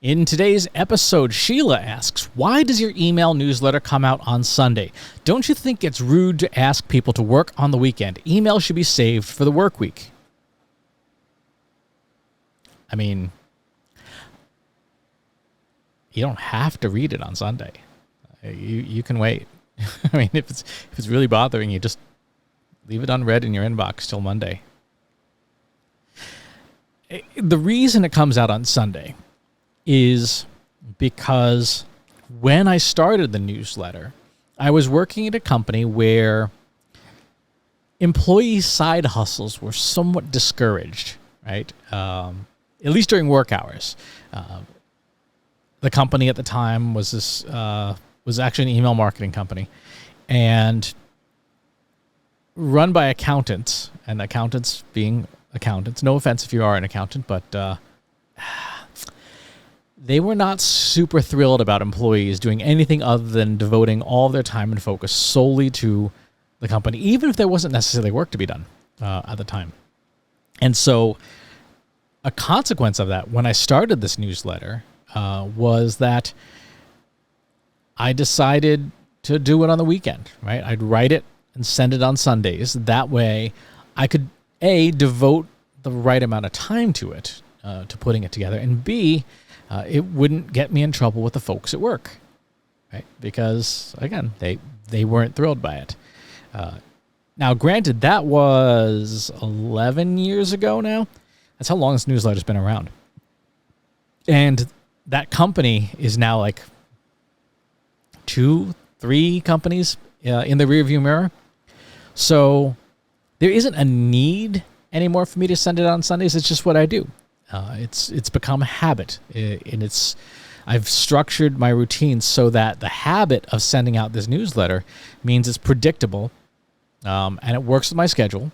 In today's episode, Sheila asks, why does your email newsletter come out on Sunday? Don't you think it's rude to ask people to work on the weekend? Email should be saved for the work week. I mean, you don't have to read it on Sunday. You can wait. I mean, if it's really bothering you, just leave it unread in your inbox till Monday. The reason it comes out on Sunday is because when I started the newsletter, I was working at a company where employee side hustles were somewhat discouraged, right? At least during work hours. The company at the time was actually an email marketing company, and run by accountants, and accountants being accountants. No offense if you are an accountant, but they were not super thrilled about employees doing anything other than devoting all their time and focus solely to the company, even if there wasn't necessarily work to be done at the time. And so a consequence of that, when I started this newsletter, was that I decided to do it on the weekend, right? I'd write it and send it on Sundays. That way I could, A, devote the right amount of time to it, to putting it together, and B, it wouldn't get me in trouble with the folks at work, right? Because, again, they weren't thrilled by it. Now, granted, that was 11 years ago now. That's how long this newsletter's been around. And that company is now like 2-3 companies in the rearview mirror. So there isn't a need anymore for me to send it on Sundays. It's just what I do. It's become a habit, and I've structured my routine so that the habit of sending out this newsletter means it's predictable, and it works with my schedule,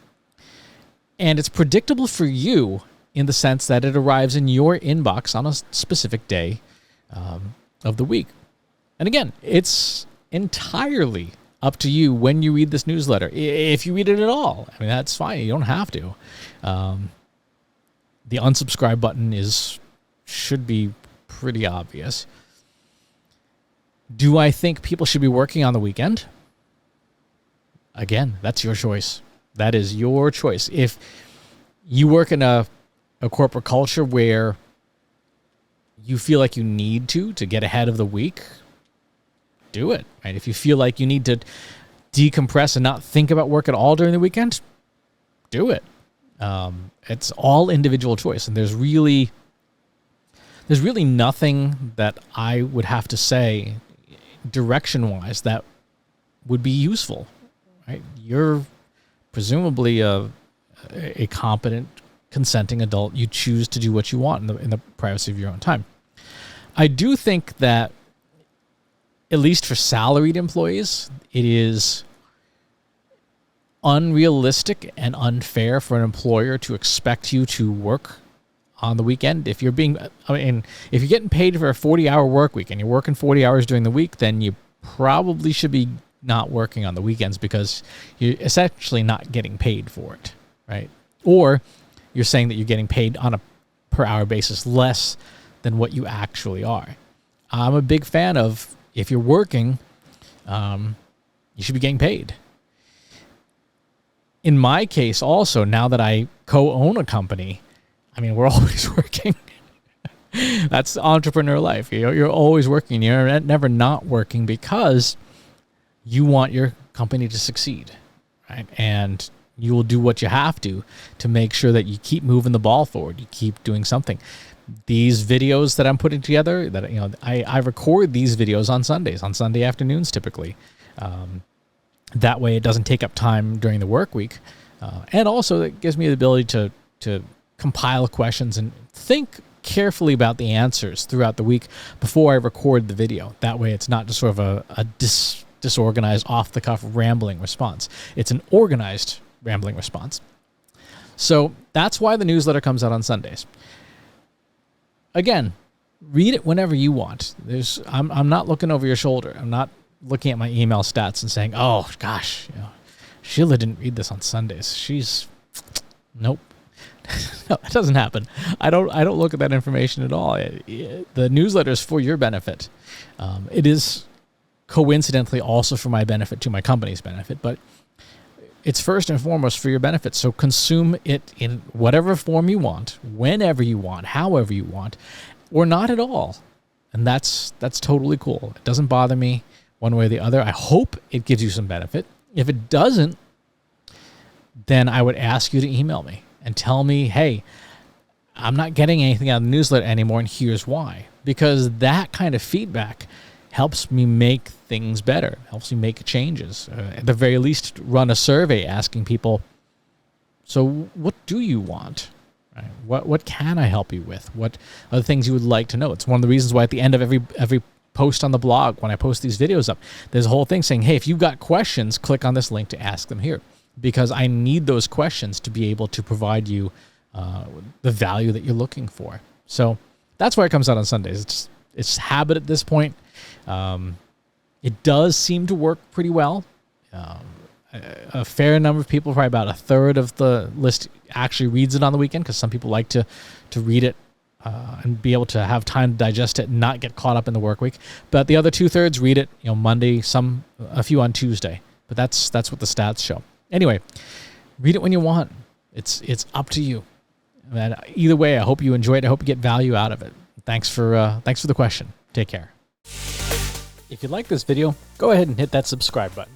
and it's predictable for you in the sense that it arrives in your inbox on a specific day of the week. And again, it's entirely up to you when you read this newsletter. If you read it at all, I mean, that's fine. You don't have to. The unsubscribe button should be pretty obvious. Do I think people should be working on the weekend? Again, that's your choice. That is your choice. If you work in a corporate culture where you feel like you need to get ahead of the week, do it. Right? If you feel like you need to decompress and not think about work at all during the weekend, do it. It's all individual choice, and there's really nothing that I would have to say direction-wise that would be useful. Right? You're presumably a competent, consenting adult. You choose to do what you want in the privacy of your own time. I do think that, at least for salaried employees, it is unrealistic and unfair for an employer to expect you to work on the weekend. If you're getting paid for a 40-hour work week and you're working 40 hours during the week, then you probably should be not working on the weekends because you're essentially not getting paid for it, right? Or you're saying that you're getting paid on a per hour basis less than what you actually are. I'm a big fan of, if you're working, you should be getting paid. In my case also, now that I co-own a company, I mean, we're always working. That's entrepreneur life. You're always working. You're never not working because you want your company to succeed, right? And you will do what you have to make sure that you keep moving the ball forward. You keep doing something. These videos that I'm putting together, that I record these videos on Sundays, on Sunday afternoons typically. That way it doesn't take up time during the work week. And also it gives me the ability to compile questions and think carefully about the answers throughout the week before I record the video. That way it's not just sort of a disorganized, off-the-cuff rambling response. It's an organized rambling response. So that's why the newsletter comes out on Sundays. Again, read it whenever you want. I'm not looking over your shoulder. I'm not looking at my email stats and saying, oh, gosh, Sheila didn't read this on Sundays. Nope. No, that doesn't happen. I don't look at that information at all. The newsletter is for your benefit. It is coincidentally also for my benefit, to my company's benefit, but it's first and foremost for your benefit. So consume it in whatever form you want, whenever you want, however you want, or not at all. And that's totally cool. It doesn't bother me one way or the other. I hope it gives you some benefit. If it doesn't, then I would ask you to email me and tell me, hey, I'm not getting anything out of the newsletter anymore, and here's why. Because that kind of feedback helps me make things better, helps me make changes. At the very least, run a survey asking people, so what do you want? Right? What can I help you with? What are the things you would like to know? It's one of the reasons why at the end of every post on the blog, when I post these videos up, there's a whole thing saying, hey, if you've got questions, click on this link to ask them here. Because I need those questions to be able to provide you the value that you're looking for. So that's why it comes out on Sundays. It's habit at this point. It does seem to work pretty well. A fair number of people, probably about a third of the list, actually reads it on the weekend, because some people like to read it and be able to have time to digest it and not get caught up in the work week. But the other 2/3 read it, Monday, a few on Tuesday. But that's what the stats show. Anyway, read it when you want. It's up to you. And either way, I hope you enjoy it. I hope you get value out of it. Thanks for the question. Take care. If you like this video, go ahead and hit that subscribe button.